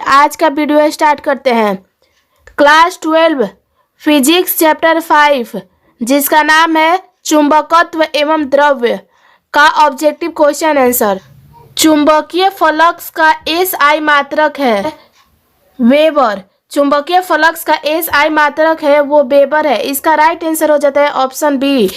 आज का video start करते हैं। क्लास 12 फिजिक्स चैप्टर 5 जिसका नाम है चुंबकत्व एवं द्रव्य का ऑब्जेक्टिव क्वेश्चन आंसर। चुंबकीय फ्लक्स का SI मात्रक है वेबर। चुंबकीय फ्लक्स का SI मात्रक है वो वेबर है। इसका राइट आंसर हो जाता है ऑप्शन बी।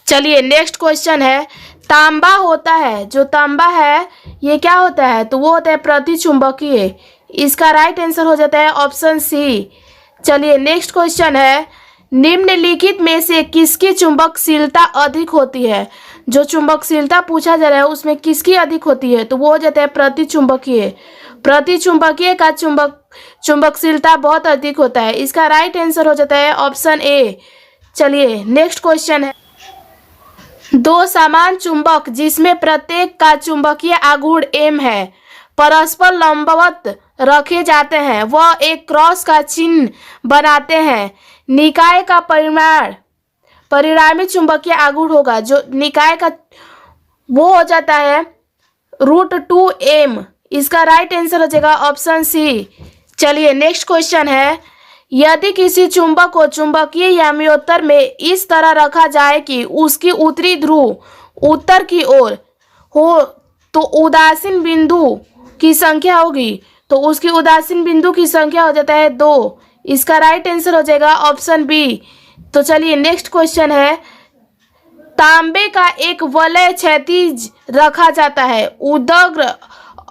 चलिए नेक्स्ट क्वेश्चन है। तांबा होता है, जो तांबा है ये क्या होता है, तो वो होता है प्रतिचुंबकीय। इसका राइट आंसर हो जाता है ऑप्शन सी। चलिए नेक्स्ट क्वेश्चन है। निम्नलिखित में से किसकी चुंबकशीलता अधिक होती है। जो चुंबकशीलता पूछा जा रहा है उसमें किसकी अधिक होती है, तो वो हो जाता है प्रतिचुंबकीय। प्रतिचुंबकीय का चुंबकशीलता बहुत अधिक होता है। इसका राइट आंसर हो जाता है ऑप्शन ए। चलिए नेक्स्ट क्वेश्चन है। दो समान चुंबक जिसमें प्रत्येक का चुंबकीय आघूर्ण m है परस्पर लंबवत रखे जाते हैं, वह एक क्रॉस का चिन्ह बनाते हैं। निकाय का परिणामी चुंबकीय आघूर्ण होगा, जो निकाय का वो हो जाता है √2m। इसका राइट आंसर हो जाएगा ऑप्शन सी। चलिए नेक्स्ट क्वेश्चन है। यदि किसी चुंबक को चुंबकीय याम्योत्तर में इस तरह रखा जाए कि उसकी उत्तरी ध्रुव उत्तर की ओर हो तो उदासीन बिंदु की संख्या होगी, तो उसकी उदासीन बिंदु की संख्या हो जाता है 2। इसका राइट आंसर हो जाएगा ऑप्शन बी। तो चलिए नेक्स्ट क्वेश्चन है। तांबे का एक वलय क्षैतिज रखा जाता है, उदग्र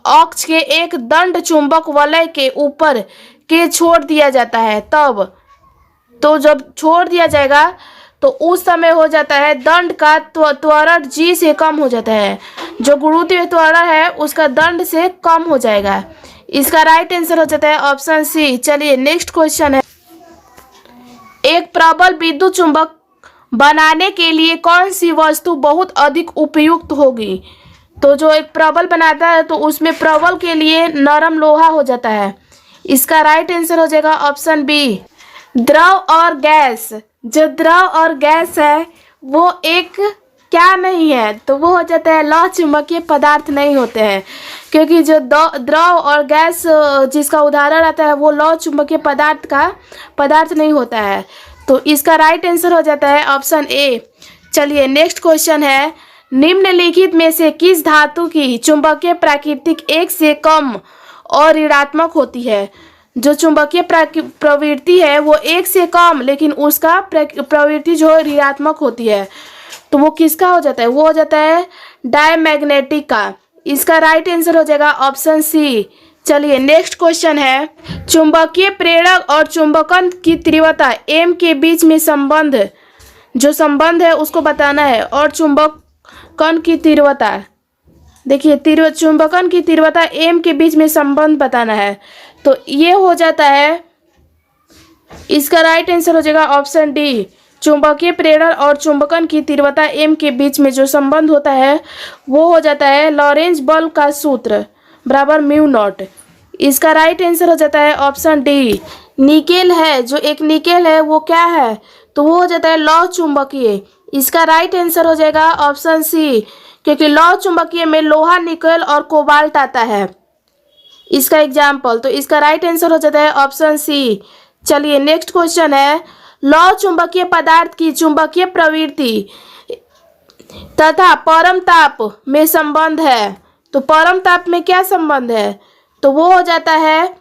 अक्ष के एक दंड चुंबक वलय के ऊपर के छोड़ दिया जाता है, तब तो जब छोड़ दिया जाएगा तो उस समय हो जाता है दंड का त्वरण g से कम हो जाता है। जो गुरुत्वीय त्वरण है उसका दंड से कम हो जाएगा। इसका राइट आंसर हो जाता है ऑप्शन सी। चलिए नेक्स्ट क्वेश्चन है। एक प्रबल विद्युत चुंबक बनाने के लिए कौन सी वस्तु बहुत अधिक उपयुक्त होगी। तो जो एक प्रबल बनाता है तो उसमें प्रबल के लिए नरम लोहा हो जाता है। इसका राइट आंसर हो जाएगा ऑप्शन बी। द्रव और गैस, जो द्रव और गैस है वो एक क्या नहीं है, तो वो हो जाता है लौह चुंबकीय पदार्थ नहीं होते हैं, क्योंकि जो द्रव और गैस जिसका उदाहरण आता है वो लौह चुंबकीय पदार्थ नहीं होता है। तो इसका राइट आंसर हो जाता है ऑप्शन ए। चलिए नेक्स्ट क्वेश्चन है। निम्नलिखित में से किस धातु की चुंबकीय प्राकृतिक 1 से कम और ऋणात्मक होती है। जो चुंबकीय प्रवृत्ति है वो 1 से कम, लेकिन उसका प्रवृत्ति जो ऋणात्मक होती है, तो वो किसका हो जाता है, वो हो जाता है डायमैग्नेटिक का। इसका राइट आंसर हो जाएगा ऑप्शन सी। चलिए नेक्स्ट क्वेश्चन है। चुंबकीय प्रेरक और चुंबकन की तीव्रता m के बीच में जो संबंध है उसको बताना है। और चुंबकन की तीव्रता, देखिए चुंबकन की तीव्रता m के बीच में संबंध बताना है, तो ये हो जाता है, इसका राइट आंसर हो जाएगा ऑप्शन डी। चुंबकीय प्रेरण और चुंबकन की तीव्रता m के बीच में जो संबंध होता है वो हो जाता है लॉरेंज बल का सूत्र बराबर μ0। इसका राइट आंसर हो जाता है ऑप्शन डी। निकेल है, जो एक निकेल है वो क्या है, तो वो हो जाता है लौह चुंबकीय। इसका राइट आंसर हो जाएगा ऑप्शन सी, क्योंकि लौह चुंबकीय में लोहा, निकेल और कोबाल्ट आता है इसका एग्जाम्पल। तो इसका राइट आंसर हो जाता है ऑप्शन सी। चलिए नेक्स्ट क्वेश्चन है। लौह चुंबकीय पदार्थ की चुंबकीय प्रवृत्ति तथा परम ताप में संबंध है, तो परम ताप में क्या संबंध है, तो वो हो जाता है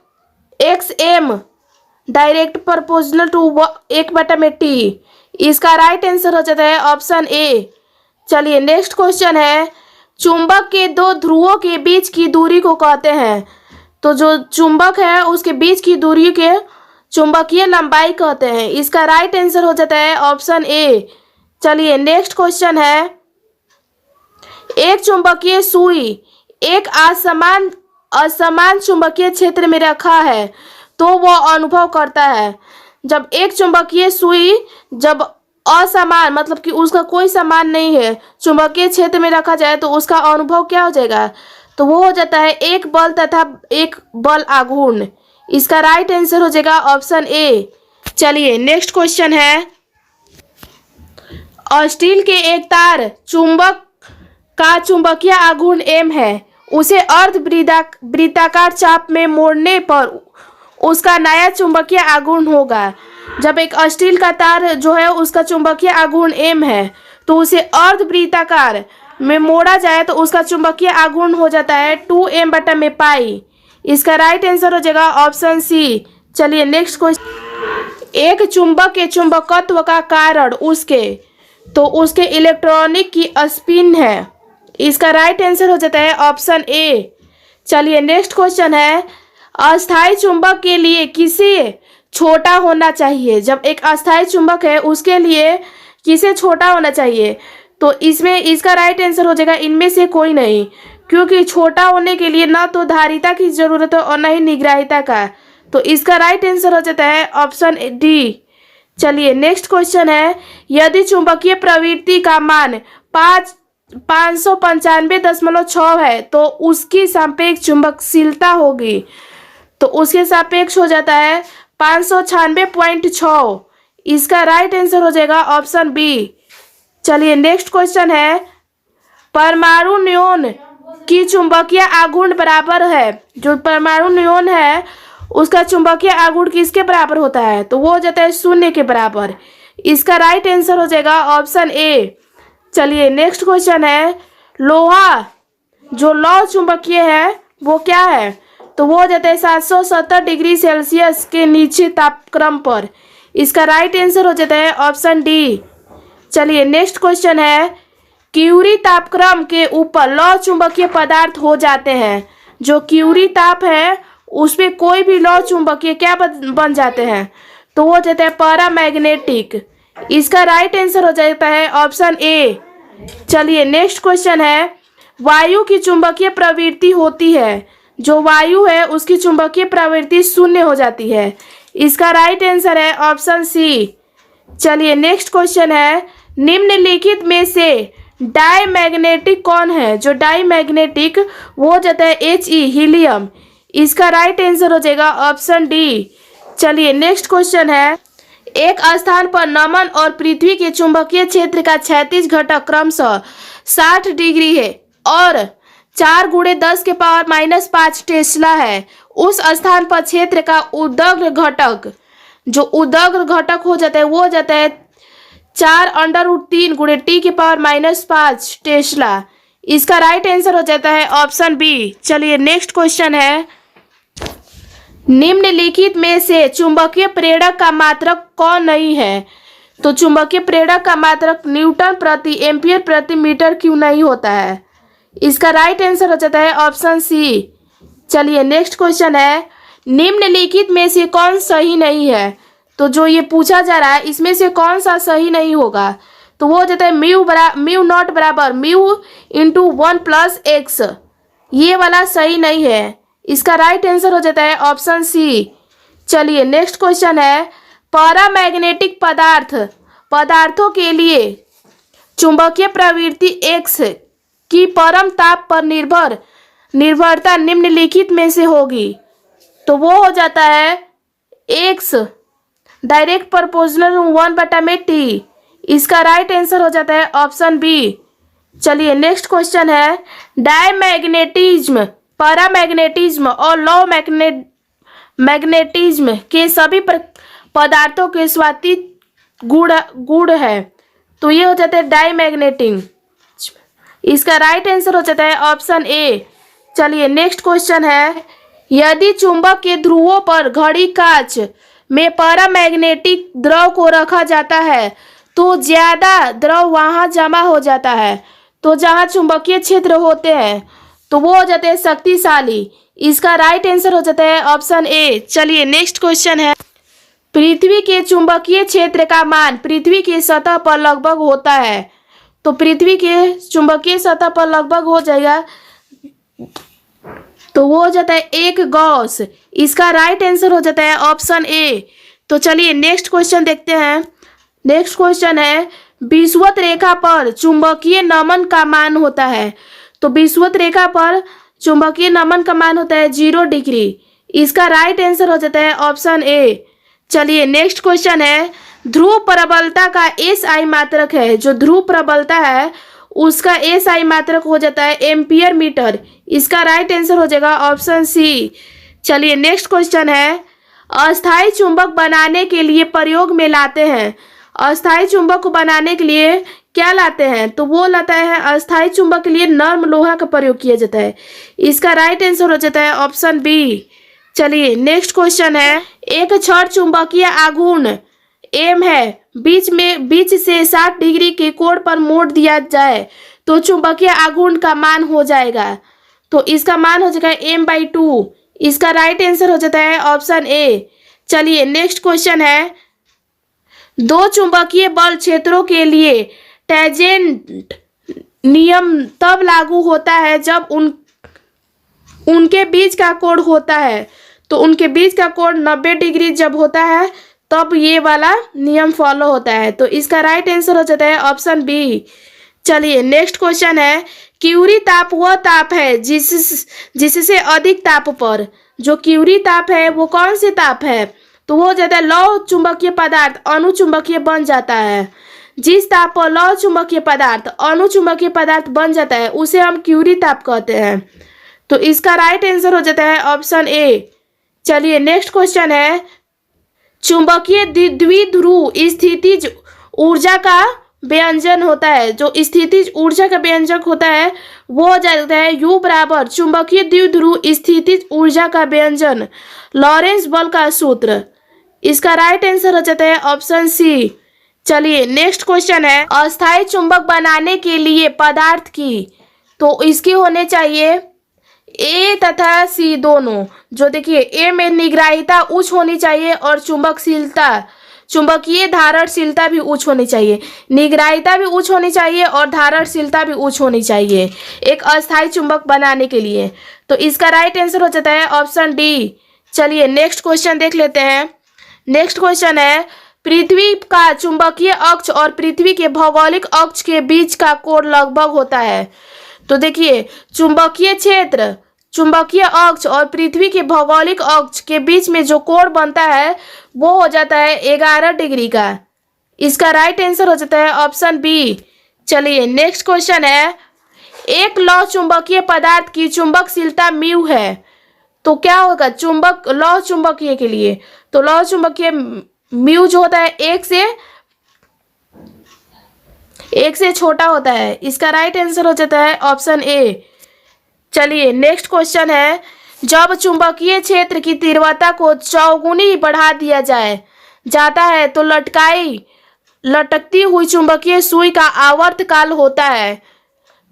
XM direct proportional to 1/T। इसका राइट आंसर हो जाता है ऑप्शन ए। चलिए नेक्स्ट क्वेश्चन है। चुंबक के दो ध्रुवों के बीच की दूरी को कहते हैं, तो जो चुंबक है उसके बीच की दूरी के चुंबकीय लंबाई कहते हैं। इसका राइट आंसर हो जाता है ऑप्शन ए। चलिए नेक्स्ट क्वेश्चन है। एक चुंबकीय सुई एक असमान चुंबकीय क्षेत्र में रखा है तो वह अनुभव करता है। जब एक चुंबकीय सुई जब असमान मतलब कि उसका कोई समान नहीं है चुंबकीय क्षेत्र में रखा जाए तो उसका अनुभव क्या हो जाएगा, तो वो हो जाता है एक बल तथा एक बल आघूर्ण। इसका राइट आंसर हो जाएगा ऑप्शन ए। चलिए नेक्स्ट क्वेश्चन है। स्टील के एक तार चुंबक का चुंबकीय आघूर्ण m है, उसे अर्ध वृत्ताकार चाप में मोड़ने पर उसका नया चुंबकीय आघूर्ण होगा। जब एक स्टील का तार जो है उसका चुंबकीय आघूर्ण m है तो उसे अर्धवृत्ताकार में मोड़ा जाए तो उसका चुंबकीय आघूर्ण हो जाता है 2m/पाई। इसका राइट आंसर हो जाएगा ऑप्शन सी। चलिए नेक्स्ट क्वेश्चन। एक चुंबक के चुंबकत्व का कारण उसके इलेक्ट्रॉनिक की स्पिन है। इसका राइट आंसर हो जाता है ऑप्शन ए। चलिए नेक्स्ट क्वेश्चन है, अस्थायी चुंबक के लिए किसे छोटा होना चाहिए। जब एक अस्थायी चुंबक है उसके लिए किसे छोटा होना चाहिए, तो इसमें इसका राइट आंसर हो जाएगा इनमें से कोई नहीं, क्योंकि छोटा होने के लिए ना तो धारिता की जरूरत है और ना ही निग्राहिता का। तो इसका राइट आंसर हो जाता है ऑप्शन डी। चलिए नेक्स्ट क्वेश्चन है, यदि चुंबकीय प्रवृत्ति का मान 595.6 है तो उसकी सापेक्ष चुंबकशीलता होगी, तो उसके सापेक्ष हो जाता है 596.6। इसका राइट आंसर हो जाएगा ऑप्शन बी। चलिए नेक्स्ट क्वेश्चन है, परमाणु न्यून की चुंबकीय आघूर्ण बराबर है। जो परमाणु न्यून है उसका चुंबकीय आघूर्ण किसके बराबर होता है, तो वो हो जाता है 0 के बराबर। इसका राइट आंसर हो जाएगा ऑप्शन ए। चलिए नेक्स्ट क्वेश्चन है, लोहा जो लौह चुंबकीय है वो क्या है, तो वो हो जाता है 770 डिग्री सेल्सियस के नीचे तापक्रम पर। इसका राइट आंसर हो जाता है ऑप्शन डी। चलिए नेक्स्ट क्वेश्चन है, क्यूरी तापक्रम के ऊपर लौह चुंबकीय पदार्थ हो जाते हैं। जो क्यूरी ताप है उस पे कोई भी लौह चुंबकीय क्या बन जाते हैं, तो वो हो जाता है पैरामैग्नेटिक। इसका राइट आंसर हो जाता है ऑप्शन ए। चलिए नेक्स्ट क्वेश्चन है, वायु की चुंबकीय प्रवृत्ति होती है। जो वायु है उसकी चुंबकीय प्रवृत्ति 0 हो जाती है। इसका राइट आंसर है ऑप्शन सी। चलिए नेक्स्ट क्वेश्चन है, निम्नलिखित में से डाईमैग्नेटिक कौन है। जो डाईमैग्नेटिक वो हो जाता है He हीलियम। इसका राइट आंसर हो जाएगा ऑप्शन डी। चलिए नेक्स्ट क्वेश्चन है, एक स्थान पर नमन और पृथ्वी के चुंबकीय क्षेत्र का क्षैतिज घटक क्रमशः 60 डिग्री है और 4 × 10⁻⁻5 टेस्ला है। उस स्थान पर क्षेत्र का उदग्र घटक, जो उदग्र घटक हो जाता है वो हो जाता है 4√3 × 10⁻⁵ टेस्ला। इसका राइट आंसर हो जाता है ऑप्शन बी। चलिए नेक्स्ट क्वेश्चन है, निम्नलिखित में से चुंबकीय प्रेरक का मात्रक कौन नहीं है। तो चुंबकीय प्रेरक का मात्रक न्यूटन प्रति एम्पियर प्रति मीटर क्यों नहीं होता है। इसका राइट आंसर हो जाता है ऑप्शन सी। चलिए नेक्स्ट क्वेश्चन है, निम्नलिखित में से कौन सही नहीं है। तो जो ये पूछा जा रहा है इसमें से कौन सा सही नहीं होगा, तो वो हो जाता है म्यू नॉट बराबर म्यू इंटू 1+x। ये वाला सही नहीं है। इसका राइट आंसर हो जाता है ऑप्शन सी। चलिए नेक्स्ट क्वेश्चन है, पैरामैग्नेटिक पदार्थों के लिए चुंबकीय प्रवृत्ति x की परम ताप पर निर्भरता निम्नलिखित में से होगी, तो वो हो जाता है x डायरेक्ट प्रोपोर्शनल 1/t। इसका राइट आंसर हो जाता है ऑप्शन बी। चलिए नेक्स्ट क्वेश्चन है, डायमैग्नेटिज्म, पैरामैग्नेटिज्म और लो मैग्नेटिज्म के सभी पदार्थों के स्वाति गुण है, तो ये हो जाता है डायमैग्नेटिज्म। इसका राइट आंसर हो जाता है ऑप्शन ए। चलिए नेक्स्ट क्वेश्चन है, यदि चुंबक के ध्रुवों पर घड़ी कांच में पैरामैग्नेटिक द्रव को रखा जाता है तो ज्यादा द्रव वहां जमा हो जाता है, तो जहां चुंबकीय क्षेत्र होते हैं तो वो हो जाते हैं शक्तिशाली। इसका राइट आंसर हो जाता है ऑप्शन ए। चलिए नेक्स्ट क्वेश्चन है, पृथ्वी के चुंबकीय क्षेत्र का मान पृथ्वी की सतह पर लगभग होता है। तो पृथ्वी के चुंबकीय सतह पर लगभग हो जाएगा, तो वो हो जाता है 1 गॉस। इसका राइट आंसर हो जाता है ऑप्शन ए। तो चलिए नेक्स्ट क्वेश्चन देखते हैं। नेक्स्ट क्वेश्चन है, विषुवत रेखा पर चुंबकीय नमन का मान होता है। तो विषुवत रेखा पर चुंबकीय नमन का मान होता है 0 डिग्री। इसका राइट आंसर हो जाता है ऑप्शन ए। चलिए नेक्स्ट क्वेश्चन है, ध्रुव प्रबलता का SI मात्रक है। जो ध्रुव प्रबलता है उसका SI मात्रक हो जाता है एम्पियर मीटर। इसका राइट आंसर हो जाएगा ऑप्शन सी। चलिए नेक्स्ट क्वेश्चन है, अस्थायी चुंबक बनाने के लिए प्रयोग में लाते हैं। अस्थायी चुंबक को बनाने के लिए क्या लाते हैं? तो वो लाता है अस्थायी चुंबक के लिए नर्म लोहा का प्रयोग किया जाता है। इसका राइट आंसर हो जाता है ऑप्शन बी। चलिए नेक्स्ट क्वेश्चन है, एक छड़ चुंबकीय आघूर्ण एम है, बीच से 60 डिग्री के कोण पर मोड़ दिया जाए तो चुंबकीय आघूर्ण का मान हो जाएगा। तो इसका मान हो जाएगा m/2। इसका राइट आंसर हो जाता है ऑप्शन ए। चलिए नेक्स्ट क्वेश्चन है, दो चुंबकीय बल क्षेत्रों के लिए टैंजेंट नियम तब लागू होता है जब उनके बीच का कोण होता है। तो उनके बीच का कोण 90 डिग्री जब होता है तब ये वाला नियम फॉलो होता है। तो इसका राइट आंसर हो जाता है ऑप्शन बी। चलिए नेक्स्ट क्वेश्चन है, क्यूरी ताप वह ताप है जिससे अधिक ताप पर, जो क्यूरी ताप है वो कौन से ताप है? तो वो हो जाता है लौह चुंबकीय पदार्थ अनुचुंबकीय बन जाता है। जिस ताप पर लौह चुंबकीय पदार्थ अनुचुंबकीय पदार्थ बन जाता है उसे हम क्यूरी ताप कहते हैं। तो इसका राइट आंसर हो जाता है ऑप्शन ए। चलिए नेक्स्ट क्वेश्चन है, चुंबकीय द्विध्रुव स्थितिज ऊर्जा का व्यंजन होता है। जो स्थितिज ऊर्जा का व्यंजक होता है वो हो जाता है U बराबर चुंबकीय द्विध्रुव स्थितिज ऊर्जा का व्यंजन लॉरेंस बल का सूत्र। इसका राइट आंसर हो जाता है ऑप्शन सी। चलिए नेक्स्ट क्वेश्चन है, अस्थायी चुंबक बनाने के लिए पदार्थ की, तो इसकी होने चाहिए ए तथा सी दोनों। जो देखिए ए में निग्राहिता उच्च होनी चाहिए और चुंबकीय धारणशीलता भी उच्च होनी चाहिए। निग्राहिता भी उच्च होनी चाहिए और धारणशीलता भी उच्च होनी चाहिए एक अस्थायी चुंबक बनाने के लिए। तो इसका राइट आंसर हो जाता है ऑप्शन डी। चलिए नेक्स्ट क्वेश्चन देख लेते हैं। नेक्स्ट क्वेश्चन है, पृथ्वी का चुंबकीय अक्ष और पृथ्वी के भौगोलिक अक्ष के बीच का कोण लगभग होता है। तो देखिए चुंबकीय क्षेत्र, चुंबकीय अक्ष और पृथ्वी के भौगोलिक अक्ष के बीच में जो कोण बनता है वो हो जाता है 11 डिग्री का। इसका राइट आंसर हो जाता है ऑप्शन बी। चलिए नेक्स्ट क्वेश्चन है, एक लौह चुंबकीय पदार्थ की चुंबकशीलता म्यू है। तो क्या होगा लौह चुंबकीय के लिए? तो लौह चुंबकीय म्यू जो होता है एक से छोटा होता है। इसका राइट आंसर हो जाता है ऑप्शन ए। चलिए नेक्स्ट क्वेश्चन है, जब चुंबकीय क्षेत्र की तीव्रता को चौगुनी बढ़ा दिया जाता है तो लटकती हुई चुंबकीय सुई का आवर्त काल होता है।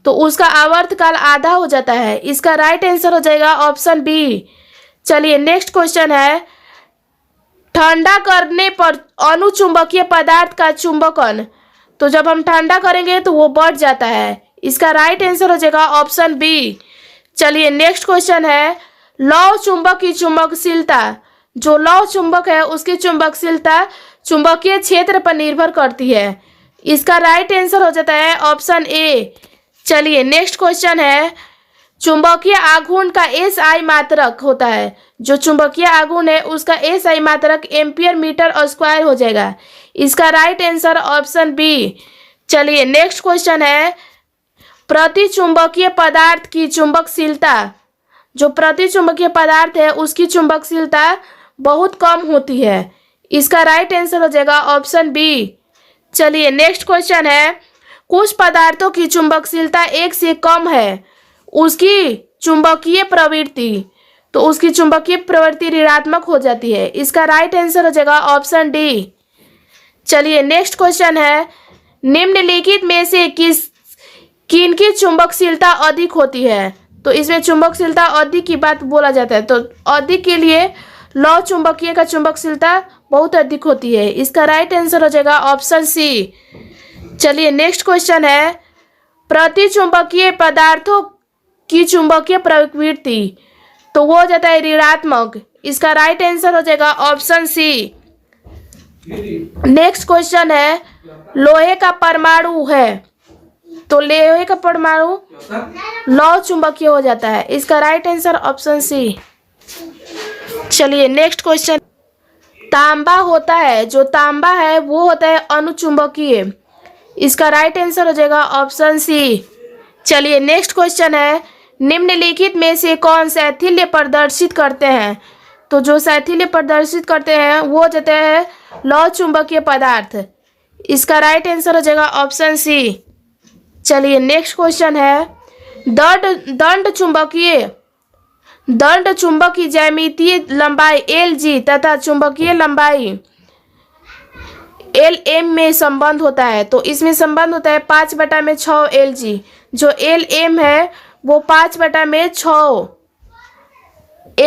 तो उसका आवर्त काल आधा हो जाता है। इसका राइट आंसर हो जाएगा ऑप्शन बी। चलिए नेक्स्ट क्वेश्चन है, ठंडा करने पर अनुचुंबकीय पदार्थ का चुंबकन, तो जब हम ठंडा करेंगे तो वो बढ़ जाता है। इसका राइट आंसर हो जाएगा ऑप्शन बी। चलिए नेक्स्ट क्वेश्चन है, लौह चुंबक की चुंबकशीलता, जो लौह चुंबक है उसकी चुंबकशीलता चुंबकीय क्षेत्र पर निर्भर करती है। इसका राइट आंसर हो जाता है ऑप्शन ए। चलिए नेक्स्ट क्वेश्चन है, चुंबकीय आघूर्ण का SI मात्रक होता है। जो चुंबकीय आघूर्ण है उसका SI मात्रक एम्पियर मीटर स्क्वायर हो जाएगा। इसका राइट आंसर ऑप्शन बी। चलिए नेक्स्ट क्वेश्चन है, प्रति चुंबकीय पदार्थ की चुंबकशीलता, जो प्रति चुंबकीय पदार्थ है उसकी चुंबकशीलता बहुत कम होती है। इसका राइट आंसर हो जाएगा ऑप्शन बी। चलिए नेक्स्ट क्वेश्चन है, कुछ पदार्थों की चुंबकशीलता 1 से कम है, उसकी चुंबकीय प्रवृत्ति, तो उसकी चुंबकीय प्रवृत्ति ऋणात्मक हो जाती है। इसका राइट आंसर हो जाएगा ऑप्शन डी। चलिए नेक्स्ट क्वेश्चन है, निम्नलिखित में से किनकी चुंबकशीलता अधिक होती है? तो इसमें चुंबकशीलता अधिक की बात बोला जाता है। तो अधिक के लिए लौह चुंबकीय का चुंबकशीलता बहुत अधिक होती है। इसका राइट आंसर हो जाएगा ऑप्शन सी। चलिए नेक्स्ट क्वेश्चन है, प्रति चुंबकीय पदार्थों की चुंबकीय प्रवृत्ति, तो वो हो जाता है ऋणात्मक। इसका राइट आंसर हो जाएगा ऑप्शन सी। नेक्स्ट क्वेश्चन है, लोहे का परमाणु है, तो लोहे का परमाणु लौह चुंबकीय हो जाता है। इसका राइट आंसर ऑप्शन सी। चलिए नेक्स्ट क्वेश्चन, तांबा होता है, जो तांबा है वो होता है अनुचुंबकीय। इसका राइट आंसर हो जाएगा ऑप्शन सी। चलिए नेक्स्ट क्वेश्चन है, निम्नलिखित में से कौन शैथिल्य प्रदर्शित करते हैं? तो जो शैथिल्य प्रदर्शित करते हैं वो हो जाते हैं लौह चुंबकीय पदार्थ। इसका राइट आंसर हो जाएगा ऑप्शन सी। चलिए नेक्स्ट क्वेश्चन है, दंड चुंबक की ज्यामितीय लंबाई Lg तथा चुंबकीय लंबाई Lm में संबंध होता है। तो इसमें संबंध होता है 5/6 Lg। जो Lm है वो 5/6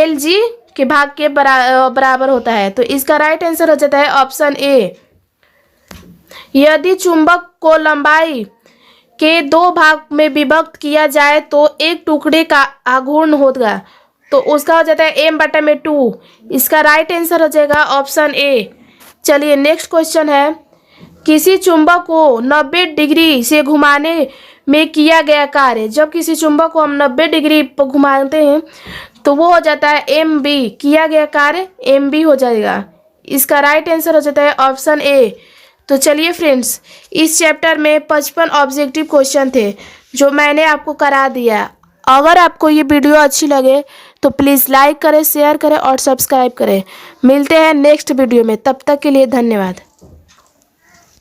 Lg के भाग के बराबर होता है। तो इसका राइट आंसर हो जाता है ऑप्शन ए। यदि चुंबक को लंबाई के 2 भाग में विभक्त किया जाए तो एक टुकड़े का आघूर्ण होगा, तो उसका हो जाता है m/2। इसका राइट आंसर हो जाएगा ऑप्शन ए। चलिए नेक्स्ट क्वेश्चन है, किसी चुंबक को 90 डिग्री से घुमाने में किया गया कार्य। जब किसी चुंबक को हम 90 डिग्री पर घुमाते हैं तो वो हो जाता है mb, किया गया कार्य mb हो जाएगा। इसका राइट आंसर हो जाता है ऑप्शन ए। तो चलिए फ्रेंड्स, इस चैप्टर में 55 ऑब्जेक्टिव क्वेश्चन थे जो मैंने आपको करा दिया। अगर आपको ये वीडियो अच्छी लगे तो प्लीज़ लाइक करें, शेयर करें और सब्सक्राइब करें। मिलते हैं नेक्स्ट वीडियो में, तब तक के लिए धन्यवाद।